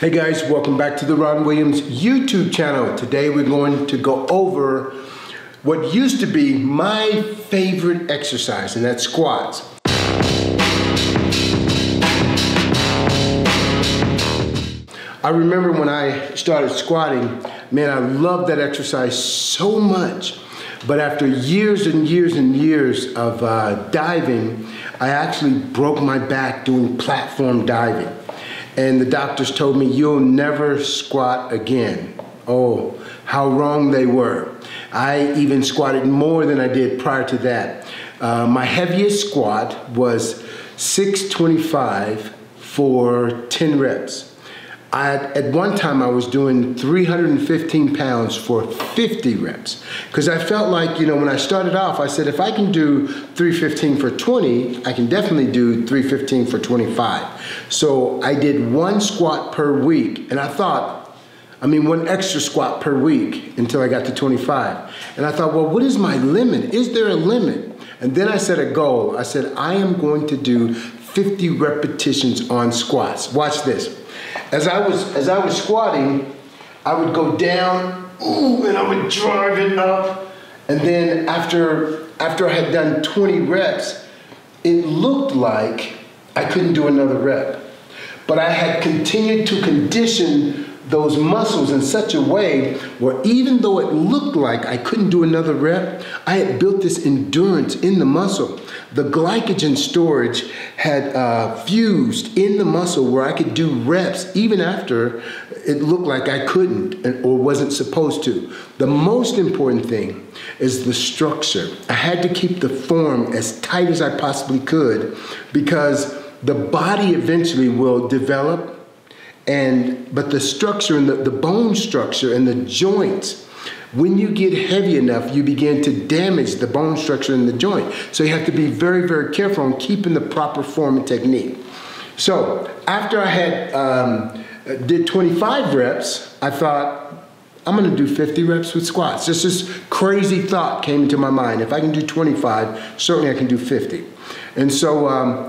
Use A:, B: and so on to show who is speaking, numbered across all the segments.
A: Hey guys, welcome back to the Ron Williams YouTube channel. Today we're going to go over what used to be my favorite exercise, and that's squats. I remember when I started squatting, man, I loved that exercise so much. But after years and years and years of diving, I actually broke my back doing platform diving. And the doctors told me, you'll never squat again. Oh, how wrong they were. I even squatted more than I did prior to that. My heaviest squat was 625 for 10 reps. At one time I was doing 315 pounds for 50 reps. Because I felt like, you know, when I started off, I said, if I can do 315 for 20, I can definitely do 315 for 25. So I did one squat per week, and I thought, one extra squat per week until I got to 25. And I thought, well, what is my limit? Is there a limit? And then I set a goal. I said, I am going to do 50 repetitions on squats. Watch this. As I was squatting, I would go down, ooh, and I would drive it up. And then after I had done 20 reps, it looked like I couldn't do another rep. But I had continued to condition those muscles in such a way where even though it looked like I couldn't do another rep, I had built this endurance in the muscle. The glycogen storage had fused in the muscle where I could do reps even after it looked like I couldn't or wasn't supposed to. The most important thing is the structure. I had to keep the form as tight as I possibly could because the body eventually will develop, but the structure and the bone structure and the joints, when you get heavy enough, you begin to damage the bone structure in the joint. So you have to be very, very careful on keeping the proper form and technique. So after I had did 25 reps, I thought, I'm gonna do 50 reps with squats. Just this crazy thought came into my mind. If I can do 25, certainly I can do 50. And so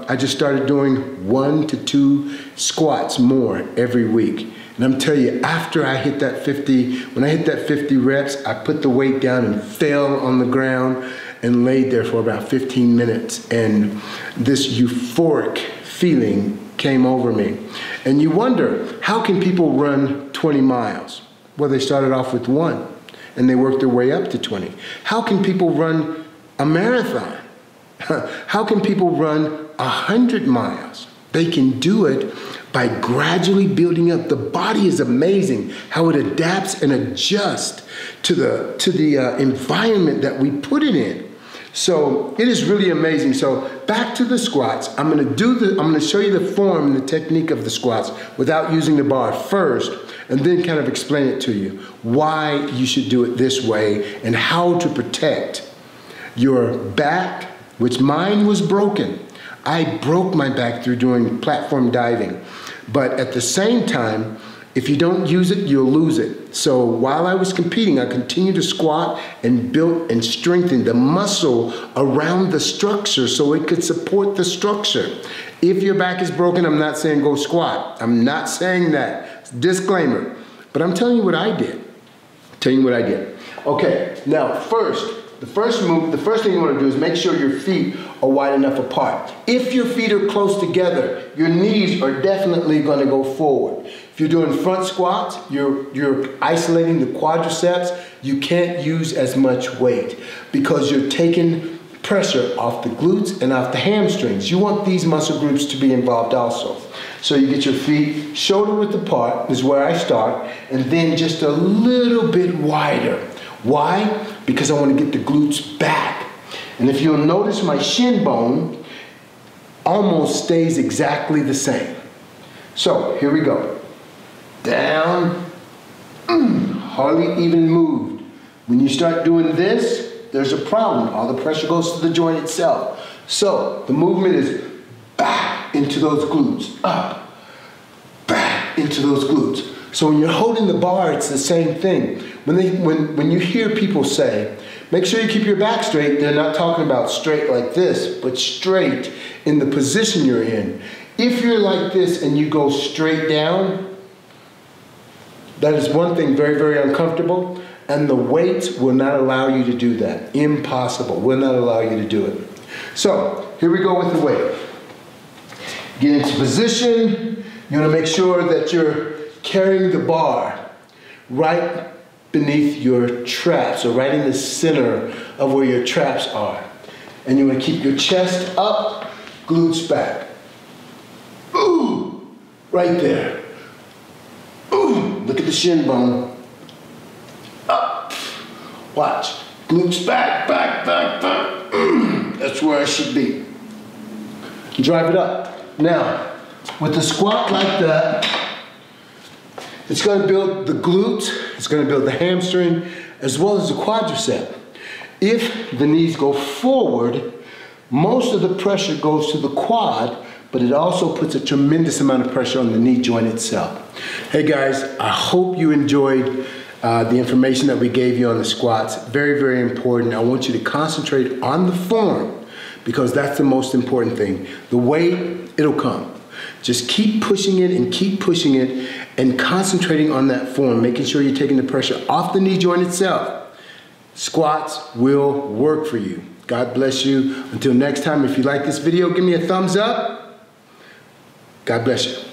A: I just started doing 1 to 2 squats more every week. And I'm telling you, after I hit that 50, when I hit that 50 reps, I put the weight down and fell on the ground and laid there for about 15 minutes. And this euphoric feeling came over me. And you wonder, how can people run 20 miles? Well, they started off with 1 and they worked their way up to 20. How can people run a marathon? How can people run 100 miles? They can do it by gradually building up. The body is amazing how it adapts and adjusts to the environment that we put it in. So it is really amazing. So back to the squats. I'm going to show you the form and the technique of the squats without using the bar first, and then kind of explain it to you why you should do it this way and how to protect your back, which mine was broken. I broke my back through doing platform diving. But at the same time, if you don't use it, you'll lose it. So while I was competing, I continued to squat and built and strengthened the muscle around the structure so it could support the structure. If your back is broken, I'm not saying go squat. I'm not saying that. Disclaimer. But I'm telling you what I did. Okay, now the first thing you want to do is make sure your feet are wide enough apart. If your feet are close together, your knees are definitely going to go forward. If you're doing front squats, you're isolating the quadriceps. You can't use as much weight because you're taking pressure off the glutes and off the hamstrings. You want these muscle groups to be involved also. So you get your feet shoulder width apart, is where I start, and then just a little bit wider. Why? Because I want to get the glutes back. And if you'll notice, my shin bone almost stays exactly the same. So here we go. Down, hardly even moved. When you start doing this, there's a problem. All the pressure goes to the joint itself. So the movement is back into those glutes, up, back into those glutes. So when you're holding the bar, it's the same thing. When you hear people say, make sure you keep your back straight, they're not talking about straight like this, but straight in the position you're in. If you're like this and you go straight down, That is one thing very, very uncomfortable, and the weights will not allow you to do that. Impossible, will not allow you to do it. So, here we go with the weight. Get into position. You want to make sure that you're carrying the bar right beneath your traps, or right in the center of where your traps are. And you want to keep your chest up, glutes back. Ooh, right there. Ooh, look at the shin bone. Up. Watch. Glutes back, back, back, back. That's where I should be. Drive it up. Now, with the squat like that, it's going to build the glutes, it's going to build the hamstring, as well as the quadricep. If the knees go forward, most of the pressure goes to the quad, but it also puts a tremendous amount of pressure on the knee joint itself. Hey guys, I hope you enjoyed the information that we gave you on the squats. Very, very important. I want you to concentrate on the form, because that's the most important thing. The weight, it'll come. Just keep pushing it and keep pushing it and concentrating on that form, making sure you're taking the pressure off the knee joint itself. Squats will work for you. God bless you. Until next time, if you like this video, give me a thumbs up. God bless you.